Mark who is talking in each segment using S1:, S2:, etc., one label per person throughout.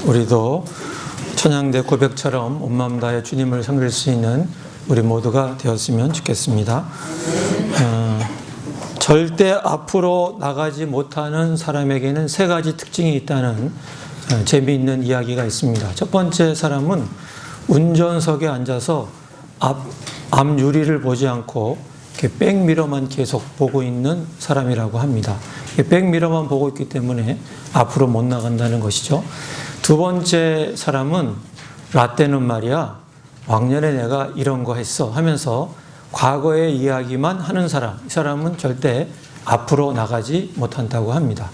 S1: 우리도 천양대 고백처럼 온 마음 다해 주님을 섬길 수 있는 우리 모두가 되었으면 좋겠습니다. 절대 앞으로 나가지 못하는 사람에게는 세 가지 특징이 있다는 재미있는 이야기가 있습니다. 첫 번째 사람은 운전석에 앉아서 앞 유리를 보지 않고 이렇게 백미러만 계속 보고 있는 사람이라고 합니다. 백미러만 보고 있기 때문에 앞으로 못 나간다는 것이죠. 두 번째 사람은 라떼는 말이야, 왕년에 내가 이런 거 했어 하면서 과거의 이야기만 하는 사람, 이 사람은 절대 앞으로 나가지 못한다고 합니다.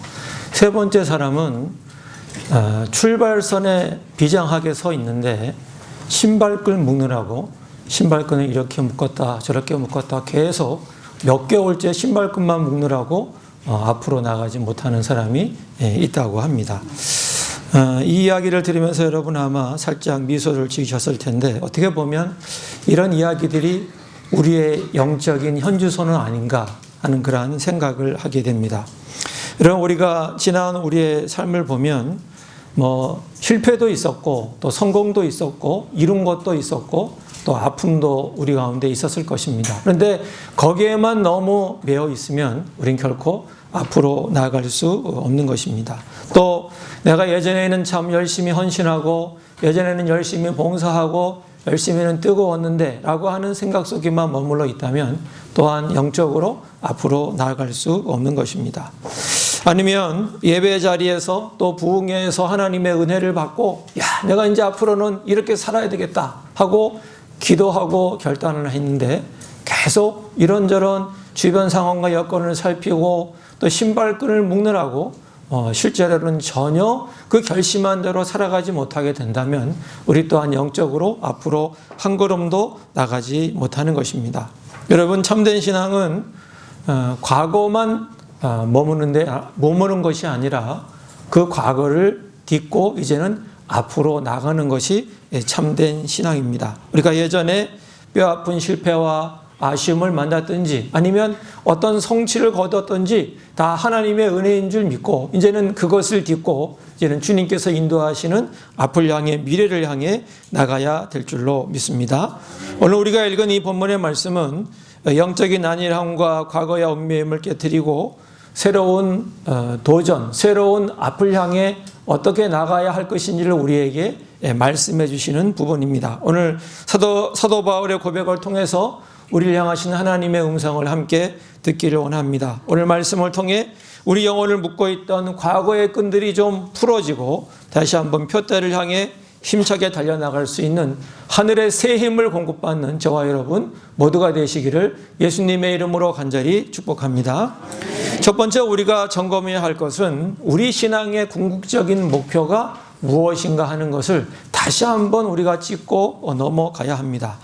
S1: 세 번째 사람은 출발선에 비장하게 서 있는데 신발끈 묶느라고 신발끈을 이렇게 묶었다 저렇게 묶었다 계속 몇 개월째 신발끈만 묶느라고 앞으로 나가지 못하는 사람이 있다고 합니다. 이 이야기를 들으면서 여러분 아마 살짝 미소를 지으셨을 텐데, 어떻게 보면 이런 이야기들이 우리의 영적인 현주소는 아닌가 하는 그러한 생각을 하게 됩니다. 여러분, 우리가 지난 우리의 삶을 보면 실패도 있었고 또 성공도 있었고 이룬 것도 있었고 또 아픔도 우리 가운데 있었을 것입니다. 그런데 거기에만 너무 매여 있으면 우린 결코 앞으로 나아갈 수 없는 것입니다. 또 내가 예전에는 참 열심히 헌신하고 예전에는 열심히 봉사하고 열심히는 뜨거웠는데 라고 하는 생각 속에만 머물러 있다면 또한 영적으로 앞으로 나아갈 수 없는 것입니다. 아니면 예배 자리에서 또 부흥회에서 하나님의 은혜를 받고 내가 이제 앞으로는 이렇게 살아야 되겠다 하고 기도하고 결단을 했는데 계속 이런저런 주변 상황과 여건을 살피고 또 신발끈을 묶느라고 실제로는 전혀 그 결심한 대로 살아가지 못하게 된다면 우리 또한 영적으로 앞으로 한 걸음도 나가지 못하는 것입니다. 여러분, 참된 신앙은 과거만 머무는 것이 아니라 그 과거를 딛고 이제는 앞으로 나가는 것이 참된 신앙입니다. 우리가 예전에 뼈아픈 실패와 아쉬움을 만났든지 아니면 어떤 성취를 거뒀든지 다 하나님의 은혜인 줄 믿고 이제는 그것을 딛고 이제는 주님께서 인도하시는 앞을 향해 미래를 향해 나가야 될 줄로 믿습니다. 오늘 우리가 읽은 이 본문의 말씀은 영적인 안일함과 과거의 얽매임을 깨뜨리고 새로운 도전, 새로운 앞을 향해 어떻게 나가야 할 것인지를 우리에게 말씀해 주시는 부분입니다. 오늘 사도 바울의 고백을 통해서 우리를 향하신 하나님의 음성을 함께 듣기를 원합니다. 오늘 말씀을 통해 우리 영혼을 묶고 있던 과거의 끈들이 좀 풀어지고 다시 한번 표대를 향해 힘차게 달려나갈 수 있는 하늘의 새 힘을 공급받는 저와 여러분 모두가 되시기를 예수님의 이름으로 간절히 축복합니다. 첫 번째 우리가 점검해야 할 것은 우리 신앙의 궁극적인 목표가 무엇인가 하는 것을 다시 한번 우리가 짚고 넘어가야 합니다.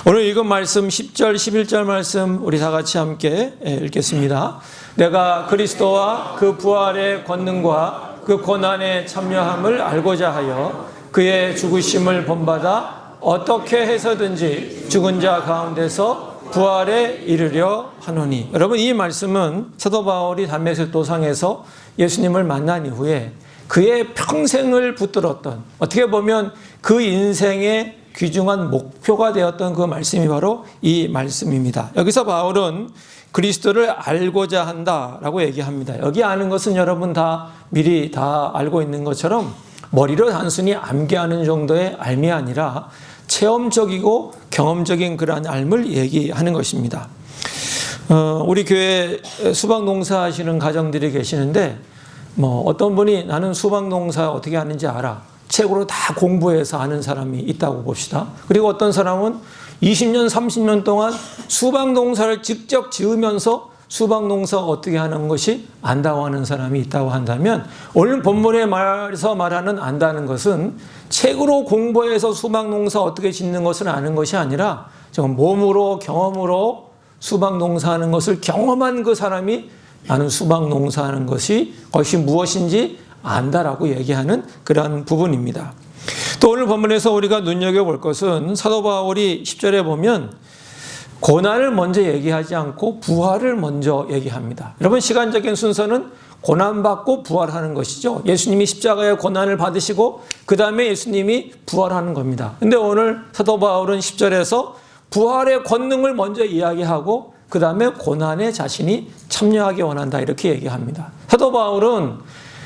S1: 오늘 읽은 말씀 10절 11절 말씀 우리 다 같이 함께 읽겠습니다. 내가 그리스도와 그 부활의 권능과 그 고난에 참여함을 알고자 하여 그의 죽으심을 본받아 어떻게 해서든지 죽은 자 가운데서 부활에 이르려 하노니. 여러분, 이 말씀은 사도 바울이 담메섹 도상에서 예수님을 만난 이후에 그의 평생을 붙들었던, 어떻게 보면 그 인생의 귀중한 목표가 되었던 그 말씀이 바로 이 말씀입니다. 여기서 바울은 그리스도를 알고자 한다라고 얘기합니다. 여기 아는 것은 여러분 다 미리 다 알고 있는 것처럼 머리로 단순히 암기하는 정도의 알미 아니라 체험적이고 경험적인 그러한 알을 얘기하는 것입니다. 우리 교회 수박 농사 하시는 가정들이 계시는데 어떤 분이 나는 수박 농사 어떻게 하는지 알아. 책으로 다 공부해서 아는 사람이 있다고 봅시다. 그리고 어떤 사람은 20년, 30년 동안 수박 농사를 직접 지으면서 수박 농사가 어떻게 하는 것이 안다고 하는 사람이 있다고 한다면 오늘 본문에 말해서 말하는 안다는 것은 책으로 공부해서 수박 농사 어떻게 짓는 것을 아는 것이 아니라 정말 몸으로 경험으로 수박 농사하는 것을 경험한 그 사람이 나는 수박 농사하는 것이 무엇인지 안다라고 얘기하는 그런 부분입니다. 또 오늘 본문에서 우리가 눈여겨볼 것은 사도 바울이 10절에 보면 고난을 먼저 얘기하지 않고 부활을 먼저 얘기합니다. 여러분, 시간적인 순서는 고난받고 부활하는 것이죠. 예수님이 십자가의 고난을 받으시고 그 다음에 예수님이 부활하는 겁니다. 근데 오늘 사도 바울은 10절에서 부활의 권능을 먼저 이야기하고 그 다음에 고난에 자신이 참여하기 원한다 이렇게 얘기합니다. 사도 바울은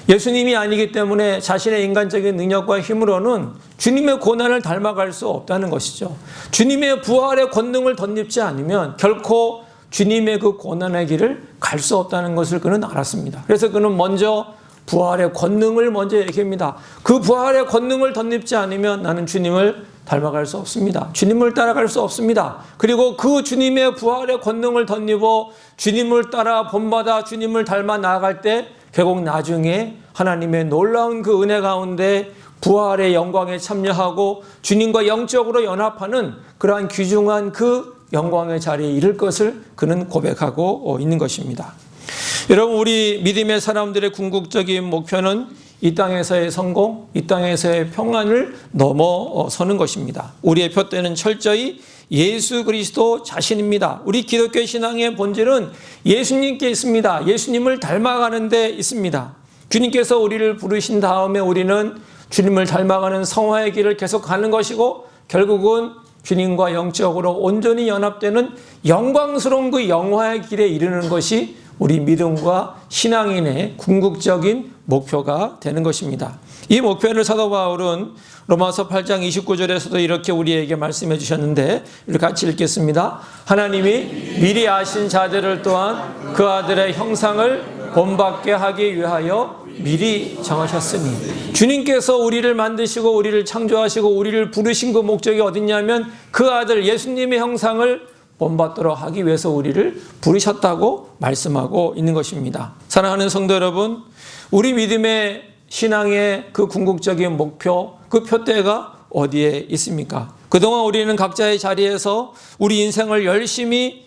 S1: 예수님이 아니기 때문에 자신의 인간적인 능력과 힘으로는 주님의 고난을 닮아갈 수 없다는 것이죠. 주님의 부활의 권능을 덧입지 않으면 결코 주님의 그 고난의 길을 갈 수 없다는 것을 그는 알았습니다. 그래서 그는 먼저 부활의 권능을 먼저 얘기합니다. 그 부활의 권능을 덧입지 않으면 나는 주님을 닮아갈 수 없습니다. 주님을 따라갈 수 없습니다. 그리고 그 주님의 부활의 권능을 덧입어 주님을 따라 본받아 주님을 닮아 나아갈 때 결국 나중에 하나님의 놀라운 그 은혜 가운데 부활의 영광에 참여하고 주님과 영적으로 연합하는 그러한 귀중한 그 영광의 자리에 이를 것을 그는 고백하고 있는 것입니다. 여러분, 우리 믿음의 사람들의 궁극적인 목표는 이 땅에서의 성공, 이 땅에서의 평안을 넘어서는 것입니다. 우리의 표대는 철저히 예수 그리스도 자신입니다. 우리 기독교 신앙의 본질은 예수님께 있습니다. 예수님을 닮아가는 데 있습니다. 주님께서 우리를 부르신 다음에 우리는 주님을 닮아가는 성화의 길을 계속 가는 것이고 결국은 주님과 영적으로 온전히 연합되는 영광스러운 그 영화의 길에 이르는 것이 우리 믿음과 신앙인의 궁극적인 목표가 되는 것입니다. 이 목표를 사도 바울은 로마서 8장 29절에서도 이렇게 우리에게 말씀해 주셨는데 이렇게 같이 읽겠습니다. 하나님이 미리 아신 자들을 또한 그 아들의 형상을 본받게 하기 위하여 미리 정하셨으니, 주님께서 우리를 만드시고 우리를 창조하시고 우리를 부르신 그 목적이 어딨냐면 그 아들 예수님의 형상을 본받도록 하기 위해서 우리를 부르셨다고 말씀하고 있는 것입니다. 사랑하는 성도 여러분, 우리 믿음의 신앙의 그 궁극적인 목표, 그 표대가 어디에 있습니까? 그동안 우리는 각자의 자리에서 우리 인생을 열심히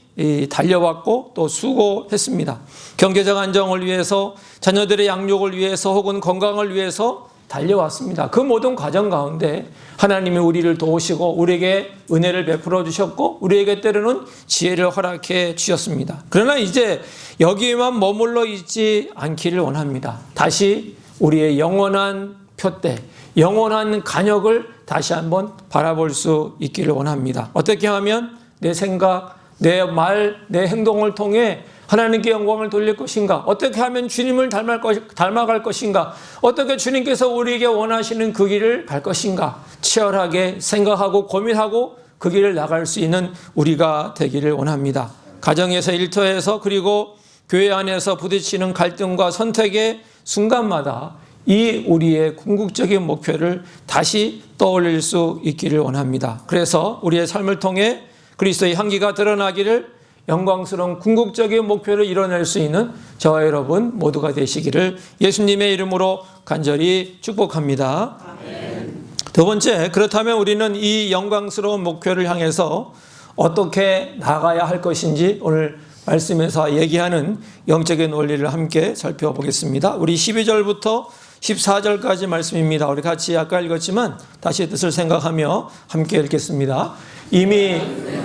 S1: 달려왔고 또 수고했습니다. 경제적 안정을 위해서, 자녀들의 양육을 위해서 혹은 건강을 위해서 달려왔습니다. 그 모든 과정 가운데 하나님이 우리를 도우시고 우리에게 은혜를 베풀어 주셨고 우리에게 때로는 지혜를 허락해 주셨습니다. 그러나 이제 여기에만 머물러 있지 않기를 원합니다. 다시 우리의 영원한 표대, 영원한 간역을 다시 한번 바라볼 수 있기를 원합니다. 어떻게 하면 내 생각, 내 말, 내 행동을 통해 하나님께 영광을 돌릴 것인가? 어떻게 하면 주님을 닮아갈 것인가? 어떻게 주님께서 우리에게 원하시는 그 길을 갈 것인가? 치열하게 생각하고 고민하고 그 길을 나갈 수 있는 우리가 되기를 원합니다. 가정에서, 일터에서, 그리고 교회 안에서 부딪히는 갈등과 선택의 순간마다 이 우리의 궁극적인 목표를 다시 떠올릴 수 있기를 원합니다. 그래서 우리의 삶을 통해 그리스도의 향기가 드러나기를, 영광스러운 궁극적인 목표를 이뤄낼 수 있는 저와 여러분 모두가 되시기를 예수님의 이름으로 간절히 축복합니다. 아멘. 두 번째, 그렇다면 우리는 이 영광스러운 목표를 향해서 어떻게 나가야 할 것인지 오늘 말씀에서 얘기하는 영적인 원리를 함께 살펴보겠습니다. 우리 12절부터 14절까지 말씀입니다. 우리 같이 아까 읽었지만 다시 뜻을 생각하며 함께 읽겠습니다.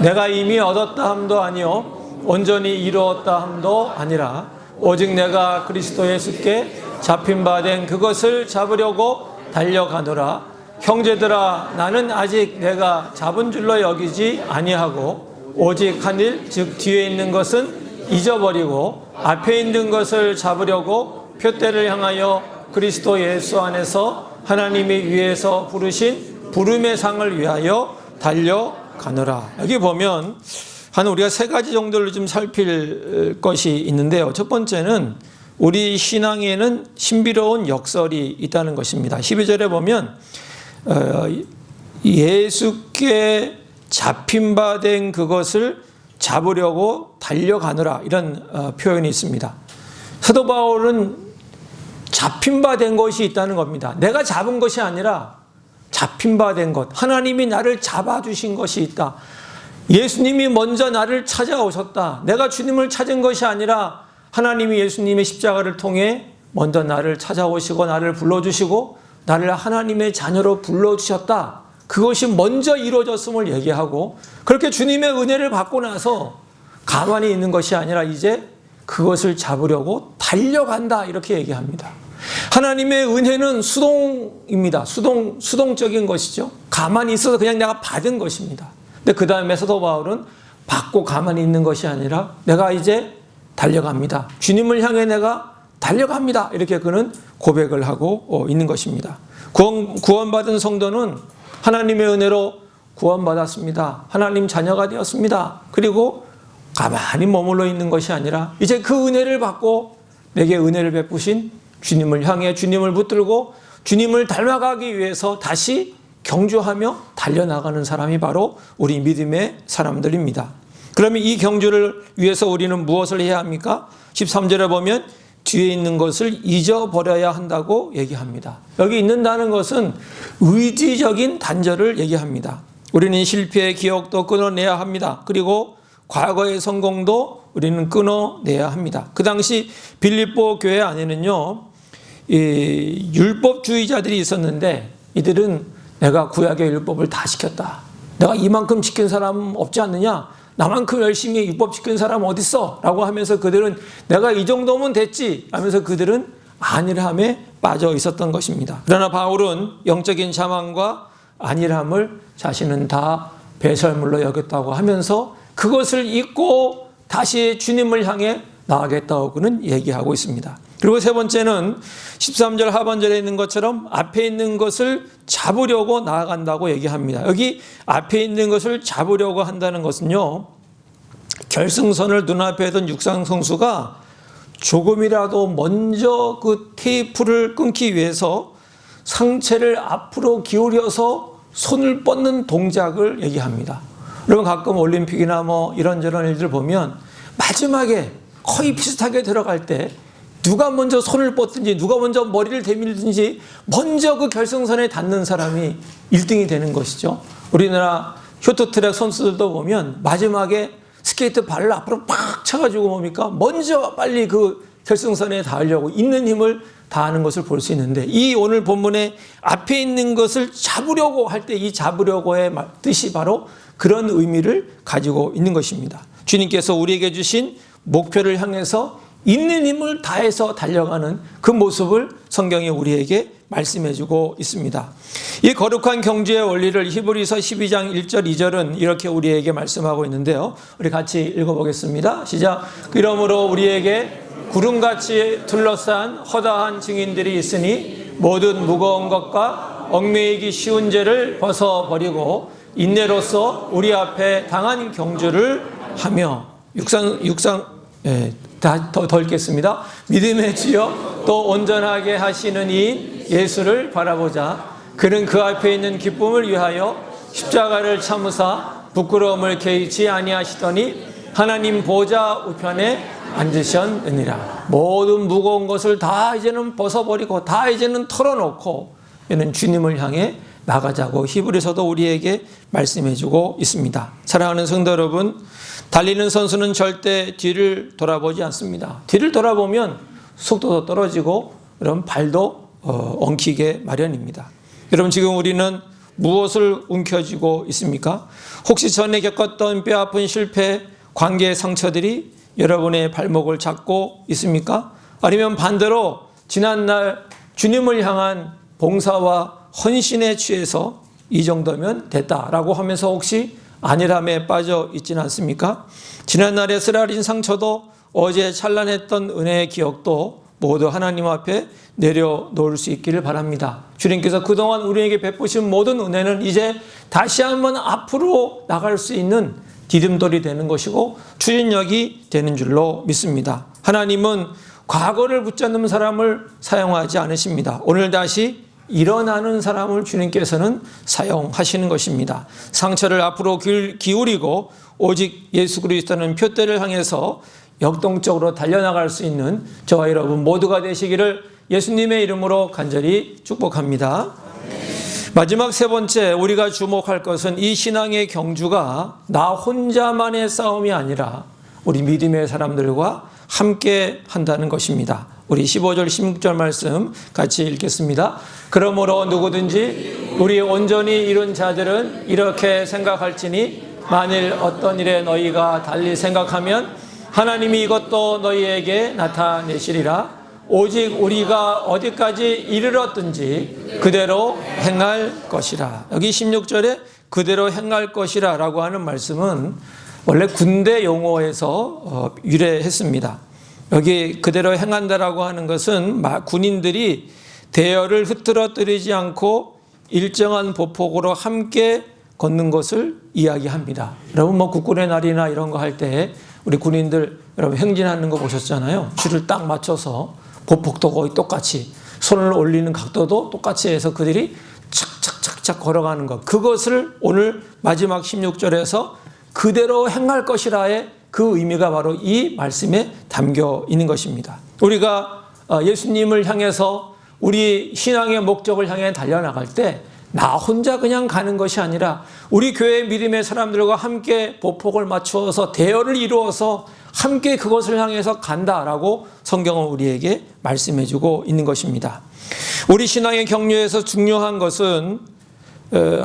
S1: 내가 이미 얻었다 함도 아니요 온전히 이루었다 함도 아니라 오직 내가 그리스도 예수께 잡힌 바 된 그것을 잡으려고 달려가노라. 형제들아, 나는 아직 내가 잡은 줄로 여기지 아니하고 오직 한 일, 즉 뒤에 있는 것은 잊어버리고 앞에 있는 것을 잡으려고 표대를 향하여 그리스도 예수 안에서 하나님이 위에서 부르신 부름의 상을 위하여 달려가노라. 여기 보면 우리가 세 가지 정도를 좀 살필 것이 있는데요. 첫 번째는 우리 신앙에는 신비로운 역설이 있다는 것입니다. 12절에 보면 예수께 잡힌 바 된 그것을 잡으려고 달려가느라 이런 표현이 있습니다. 사도 바울은 잡힌 바 된 것이 있다는 겁니다. 내가 잡은 것이 아니라 잡힌 바 된 것, 하나님이 나를 잡아주신 것이 있다. 예수님이 먼저 나를 찾아오셨다. 내가 주님을 찾은 것이 아니라 하나님이 예수님의 십자가를 통해 먼저 나를 찾아오시고 나를 불러주시고 나를 하나님의 자녀로 불러주셨다. 그것이 먼저 이루어졌음을 얘기하고, 그렇게 주님의 은혜를 받고 나서 가만히 있는 것이 아니라 이제 그것을 잡으려고 달려간다 이렇게 얘기합니다. 하나님의 은혜는 수동입니다. 수동적인 것이죠. 가만히 있어서 그냥 내가 받은 것입니다. 근데 그 다음에 사도 바울은 받고 가만히 있는 것이 아니라 내가 이제 달려갑니다. 주님을 향해 내가 달려갑니다. 이렇게 그는 고백을 하고 있는 것입니다. 구원받은 성도는 하나님의 은혜로 구원받았습니다. 하나님 자녀가 되었습니다. 그리고 가만히 머물러 있는 것이 아니라 이제 그 은혜를 받고 내게 은혜를 베푸신 주님을 향해 주님을 붙들고 주님을 닮아가기 위해서 다시 경주하며 달려나가는 사람이 바로 우리 믿음의 사람들입니다. 그러면 이 경주를 위해서 우리는 무엇을 해야 합니까? 13절에 보면 뒤에 있는 것을 잊어버려야 한다고 얘기합니다. 여기 잊는다는 것은 의지적인 단절을 얘기합니다. 우리는 실패의 기억도 끊어내야 합니다. 그리고 과거의 성공도 우리는 끊어내야 합니다. 그 당시 빌립보 교회 안에는요, 이 율법주의자들이 있었는데 이들은 내가 구약의 율법을 다 지켰다. 내가 이만큼 지킨 사람 없지 않느냐? 나만큼 열심히 율법 지킨 사람 어디 있어? 라고 하면서 그들은 내가 이 정도면 됐지 하면서 그들은 안일함에 빠져 있었던 것입니다. 그러나 바울은 영적인 자만과 안일함을 자신은 다 배설물로 여겼다고 하면서 그것을 잊고 다시 주님을 향해 나아가겠다고 그는 얘기하고 있습니다. 그리고 세 번째는 13절 하반절에 있는 것처럼 앞에 있는 것을 잡으려고 나아간다고 얘기합니다. 여기 앞에 있는 것을 잡으려고 한다는 것은요, 결승선을 눈앞에 둔 육상 선수가 조금이라도 먼저 그 테이프를 끊기 위해서 상체를 앞으로 기울여서 손을 뻗는 동작을 얘기합니다. 여러분 가끔 올림픽이나 뭐 이런저런 일들 보면 마지막에 거의 비슷하게 들어갈 때 누가 먼저 손을 뻗든지 누가 먼저 머리를 대밀든지 먼저 그 결승선에 닿는 사람이 1등이 되는 것이죠. 우리나라 쇼트트랙 선수들도 보면 마지막에 스케이트 발을 앞으로 팍 쳐가지고 뭡니까? 먼저 빨리 그 결승선에 닿으려고 있는 힘을 다하는 것을 볼 수 있는데 이 오늘 본문에 앞에 있는 것을 잡으려고 할 때 이 잡으려고의 뜻이 바로 그런 의미를 가지고 있는 것입니다. 주님께서 우리에게 주신 목표를 향해서 있는 힘을 다해서 달려가는 그 모습을 성경이 우리에게 말씀해주고 있습니다. 이 거룩한 경주의 원리를 히브리서 12장 1절 2절은 이렇게 우리에게 말씀하고 있는데요. 우리 같이 읽어보겠습니다. 시작. 그러므로 우리에게 구름같이 둘러싼 허다한 증인들이 있으니 모든 무거운 것과 얽매이기 쉬운 죄를 벗어버리고 인내로서 우리 앞에 당한 경주를 하며 더 읽겠습니다. 믿음의 주여 또 온전하게 하시는 이 예수를 바라보자. 그는 그 앞에 있는 기쁨을 위하여 십자가를 참으사 부끄러움을 개의치 아니하시더니 하나님 보좌 우편에 앉으셨느니라. 모든 무거운 것을 다 이제는 벗어버리고 다 이제는 털어놓고 이는 주님을 향해 나가자고 히브리서도 우리에게 말씀해주고 있습니다. 사랑하는 성도 여러분, 달리는 선수는 절대 뒤를 돌아보지 않습니다. 뒤를 돌아보면 속도도 떨어지고 그럼 발도 엉키게 마련입니다. 여러분 지금 우리는 무엇을 움켜쥐고 있습니까? 혹시 전에 겪었던 뼈아픈 실패, 관계의 상처들이 여러분의 발목을 잡고 있습니까? 아니면 반대로 지난날 주님을 향한 봉사와 헌신에 취해서 이 정도면 됐다라고 하면서 혹시 안일함에 빠져 있지는 않습니까? 지난날의 쓰라린 상처도 어제 찬란했던 은혜의 기억도 모두 하나님 앞에 내려놓을 수 있기를 바랍니다. 주님께서 그동안 우리에게 베푸신 모든 은혜는 이제 다시 한번 앞으로 나갈 수 있는 디딤돌이 되는 것이고 추진력이 되는 줄로 믿습니다. 하나님은 과거를 붙잡는 사람을 사용하지 않으십니다. 오늘 다시 일어나는 사람을 주님께서는 사용하시는 것입니다. 상처를 앞으로 기울이고 오직 예수 그리스도는 표대를 향해서 역동적으로 달려나갈 수 있는 저와 여러분 모두가 되시기를 예수님의 이름으로 간절히 축복합니다. 마지막 세 번째 우리가 주목할 것은 이 신앙의 경주가 나 혼자만의 싸움이 아니라 우리 믿음의 사람들과 함께 한다는 것입니다. 우리 15절 16절 말씀 같이 읽겠습니다. 그러므로 누구든지 우리 온전히 이룬 자들은 이렇게 생각할지니 만일 어떤 일에 너희가 달리 생각하면 하나님이 이것도 너희에게 나타내시리라. 오직 우리가 어디까지 이르렀든지 그대로 행할 것이라. 여기 16절에 그대로 행할 것이라 라고 하는 말씀은 원래 군대 용어에서 유래했습니다. 여기 그대로 행한다라고 하는 것은 군인들이 대열을 흐트러뜨리지 않고 일정한 보폭으로 함께 걷는 것을 이야기합니다. 여러분 국군의 날이나 이런 거 할 때 우리 군인들 여러분 행진하는 거 보셨잖아요. 줄을 딱 맞춰서 보폭도 거의 똑같이 손을 올리는 각도도 똑같이 해서 그들이 착착착착 걸어가는 것. 그것을 오늘 마지막 16절에서 그대로 행할 것이라의 그 의미가 바로 이 말씀에 담겨 있는 것입니다. 우리가 예수님을 향해서 우리 신앙의 목적을 향해 달려나갈 때 나 혼자 그냥 가는 것이 아니라 우리 교회 믿음의 사람들과 함께 보폭을 맞추어서 대열을 이루어서 함께 그것을 향해서 간다라고 성경은 우리에게 말씀해주고 있는 것입니다. 우리 신앙의 격려에서 중요한 것은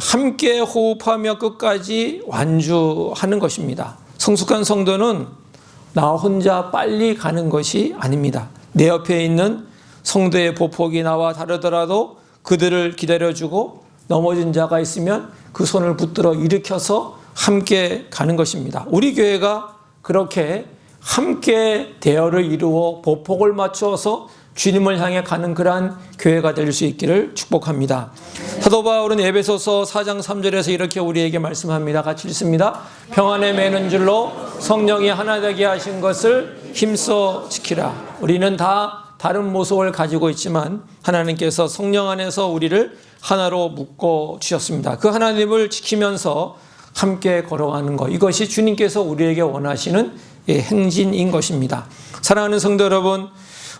S1: 함께 호흡하며 끝까지 완주하는 것입니다. 성숙한 성도는 나 혼자 빨리 가는 것이 아닙니다. 내 옆에 있는 성도의 보폭이 나와 다르더라도 그들을 기다려주고 넘어진 자가 있으면 그 손을 붙들어 일으켜서 함께 가는 것입니다. 우리 교회가 그렇게 함께 대열을 이루어 보폭을 맞추어서 주님을 향해 가는 그러한 교회가 될 수 있기를 축복합니다. 사도 바울은 에베소서 4장 3절에서 이렇게 우리에게 말씀합니다. 같이 읽습니다. 평안에 매는 줄로 성령이 하나 되게 하신 것을 힘써 지키라. 우리는 다 다른 모습을 가지고 있지만 하나님께서 성령 안에서 우리를 하나로 묶어 주셨습니다. 그 하나님을 지키면서 함께 걸어가는 것, 이것이 주님께서 우리에게 원하시는 행진인 것입니다. 사랑하는 성도 여러분,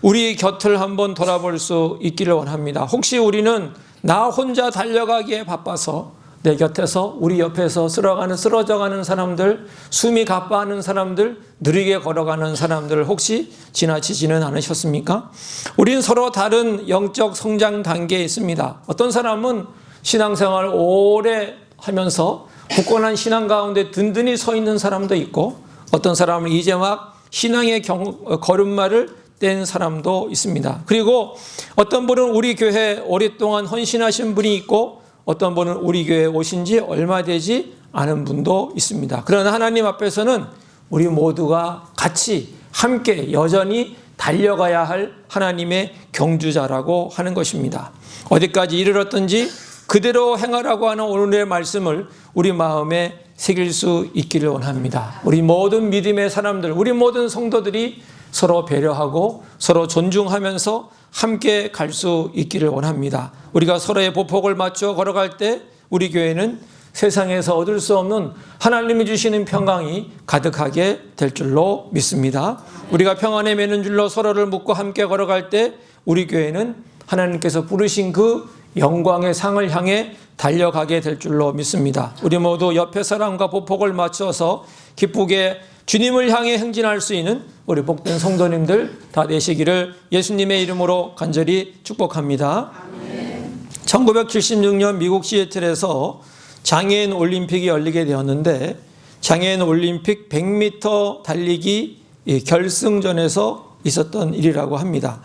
S1: 우리 곁을 한번 돌아볼 수 있기를 원합니다. 혹시 우리는 나 혼자 달려가기에 바빠서 내 곁에서 우리 옆에서 쓰러져가는 사람들, 숨이 가빠하는 사람들, 느리게 걸어가는 사람들 혹시 지나치지는 않으셨습니까? 우린 서로 다른 영적 성장 단계에 있습니다. 어떤 사람은 신앙생활 오래 하면서 굳건한 신앙 가운데 든든히 서 있는 사람도 있고 어떤 사람은 이제 막 신앙의 걸음마를 뗀 사람도 있습니다. 그리고 어떤 분은 우리 교회 오랫동안 헌신하신 분이 있고 어떤 분은 우리 교회에 오신 지 얼마 되지 않은 분도 있습니다. 그러나 하나님 앞에서는 우리 모두가 같이 함께 여전히 달려가야 할 하나님의 경주자라고 하는 것입니다. 어디까지 이르렀든지 그대로 행하라고 하는 오늘의 말씀을 우리 마음에 새길 수 있기를 원합니다. 우리 모든 믿음의 사람들, 우리 모든 성도들이 서로 배려하고 서로 존중하면서 함께 갈 수 있기를 원합니다. 우리가 서로의 보폭을 맞추어 걸어갈 때 우리 교회는 세상에서 얻을 수 없는 하나님이 주시는 평강이 가득하게 될 줄로 믿습니다. 우리가 평안에 매는 줄로 서로를 묶고 함께 걸어갈 때 우리 교회는 하나님께서 부르신 그 영광의 상을 향해 달려가게 될 줄로 믿습니다. 우리 모두 옆에 사람과 보폭을 맞춰서 기쁘게 주님을 향해 행진할 수 있는 우리 복된 성도님들 다 되시기를 예수님의 이름으로 간절히 축복합니다. 아멘. 1976년 미국 시애틀에서 장애인 올림픽이 열리게 되었는데 장애인 올림픽 100m 달리기 결승전에서 있었던 일이라고 합니다.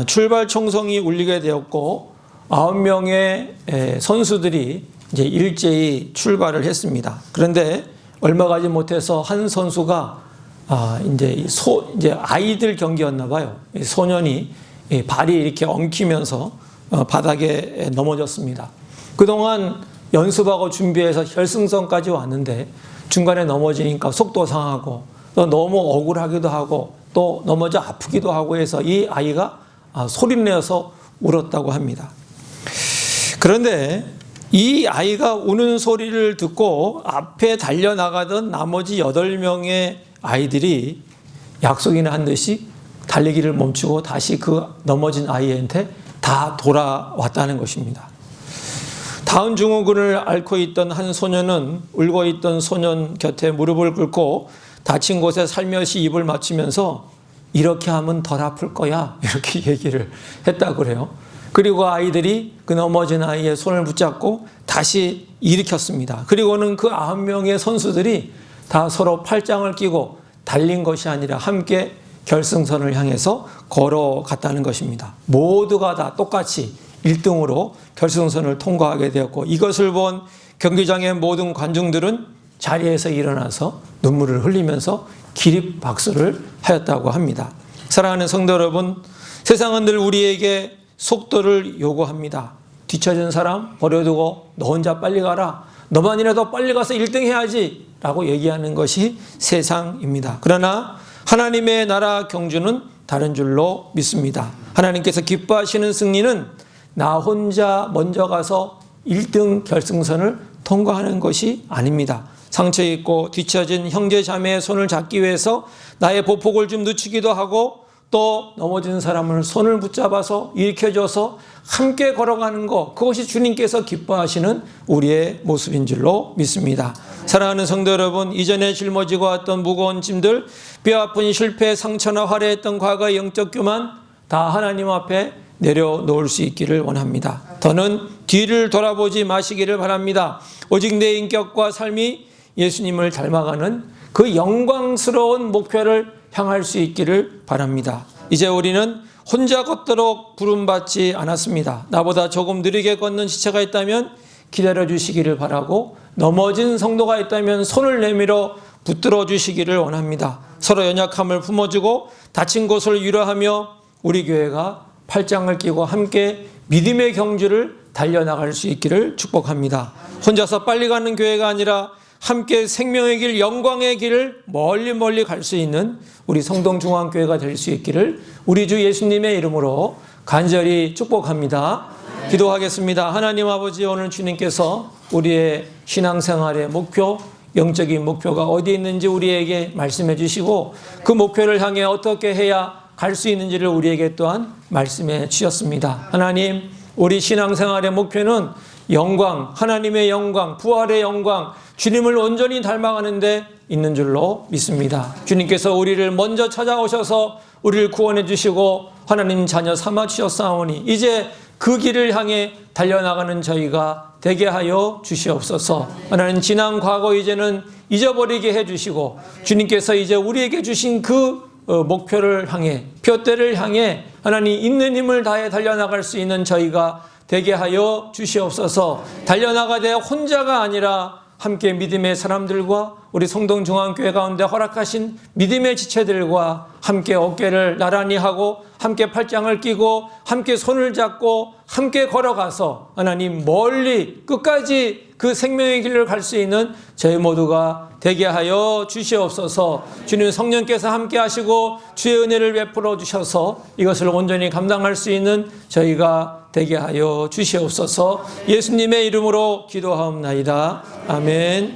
S1: 출발 총성이 울리게 되었고 9명의 선수들이 이제 일제히 출발을 했습니다. 그런데 얼마 가지 못해서 한 선수가 이제 아이들 경기였나 봐요. 소년이 발이 이렇게 엉키면서 바닥에 넘어졌습니다. 그동안 연습하고 준비해서 결승선까지 왔는데 중간에 넘어지니까 속도 상하고 또 너무 억울하기도 하고 또 넘어져 아프기도 하고 해서 이 아이가 소리를 내어서 울었다고 합니다. 그런데 이 아이가 우는 소리를 듣고 앞에 달려나가던 나머지 8명의 아이들이 약속이나 한 듯이 달리기를 멈추고 다시 그 넘어진 아이한테 다 돌아왔다는 것입니다. 다운 증후군을 앓고 있던 한 소년은 울고 있던 소년 곁에 무릎을 꿇고 다친 곳에 살며시 입을 맞추면서 이렇게 하면 덜 아플 거야 이렇게 얘기를 했다고 그래요. 그리고 아이들이 그 넘어진 아이의 손을 붙잡고 다시 일으켰습니다. 그리고는 그 9명의 선수들이 다 서로 팔짱을 끼고 달린 것이 아니라 함께 결승선을 향해서 걸어갔다는 것입니다. 모두가 다 똑같이 1등으로 결승선을 통과하게 되었고, 이것을 본 경기장의 모든 관중들은 자리에서 일어나서 눈물을 흘리면서 기립박수를 하였다고 합니다. 사랑하는 성도 여러분, 세상은 늘 우리에게 속도를 요구합니다. 뒤처진 사람 버려두고 너 혼자 빨리 가라, 너만이라도 빨리 가서 1등 해야지 라고 얘기하는 것이 세상입니다. 그러나 하나님의 나라 경주는 다른 줄로 믿습니다. 하나님께서 기뻐하시는 승리는 나 혼자 먼저 가서 1등 결승선을 통과하는 것이 아닙니다. 상처 입고 뒤처진 형제 자매의 손을 잡기 위해서 나의 보폭을 좀 늦추기도 하고, 또 넘어진 사람을 손을 붙잡아서 일으켜줘서 함께 걸어가는 것, 그것이 주님께서 기뻐하시는 우리의 모습인 줄로 믿습니다. 사랑하는 성도 여러분, 이전에 짊어지고 왔던 무거운 짐들, 뼈아픈 실패, 상처나 화려했던 과거의 영적 교만 다 하나님 앞에 내려놓을 수 있기를 원합니다. 더는 뒤를 돌아보지 마시기를 바랍니다. 오직 내 인격과 삶이 예수님을 닮아가는 그 영광스러운 목표를 향할 수 있기를 바랍니다. 이제 우리는 혼자 걷도록 부름받지 않았습니다. 나보다 조금 느리게 걷는 지체가 있다면 기다려 주시기를 바라고, 넘어진 성도가 있다면 손을 내밀어 붙들어 주시기를 원합니다. 서로 연약함을 품어주고 다친 곳을 위로하며 우리 교회가 팔짱을 끼고 함께 믿음의 경주를 달려나갈 수 있기를 축복합니다. 혼자서 빨리 가는 교회가 아니라 함께 생명의 길, 영광의 길을 멀리 갈 수 있는 우리 성동중앙교회가 될 수 있기를 우리 주 예수님의 이름으로 간절히 축복합니다. 기도하겠습니다. 하나님 아버지, 오늘 주님께서 우리의 신앙생활의 목표, 영적인 목표가 어디 있는지 우리에게 말씀해 주시고, 그 목표를 향해 어떻게 해야 갈 수 있는지를 우리에게 또한 말씀해 주셨습니다. 하나님, 우리 신앙생활의 목표는 영광, 하나님의 영광, 부활의 영광, 주님을 온전히 닮아가는 데 있는 줄로 믿습니다. 주님께서 우리를 먼저 찾아오셔서 우리를 구원해 주시고 하나님 자녀 삼아 주셨사오니, 이제 그 길을 향해 달려나가는 저희가 되게 하여 주시옵소서. 하나님, 지난 과거 이제는 잊어버리게 해주시고, 주님께서 이제 우리에게 주신 그 목표를 향해, 표대를 향해 하나님 있는 힘을 다해 달려나갈 수 있는 저희가 되게 하여 주시옵소서. 달려나가되 혼자가 아니라 함께 믿음의 사람들과 우리 성동중앙교회 가운데 허락하신 믿음의 지체들과 함께 어깨를 나란히 하고 함께 팔짱을 끼고 함께 손을 잡고 함께 걸어가서 하나님 멀리 끝까지 그 생명의 길을 갈 수 있는 저희 모두가 되게 하여 주시옵소서. 주님 성령께서 함께 하시고 주의 은혜를 베풀어 주셔서 이것을 온전히 감당할 수 있는 저희가 되게 하여 주시옵소서. 예수님의 이름으로 기도하옵나이다. 아멘.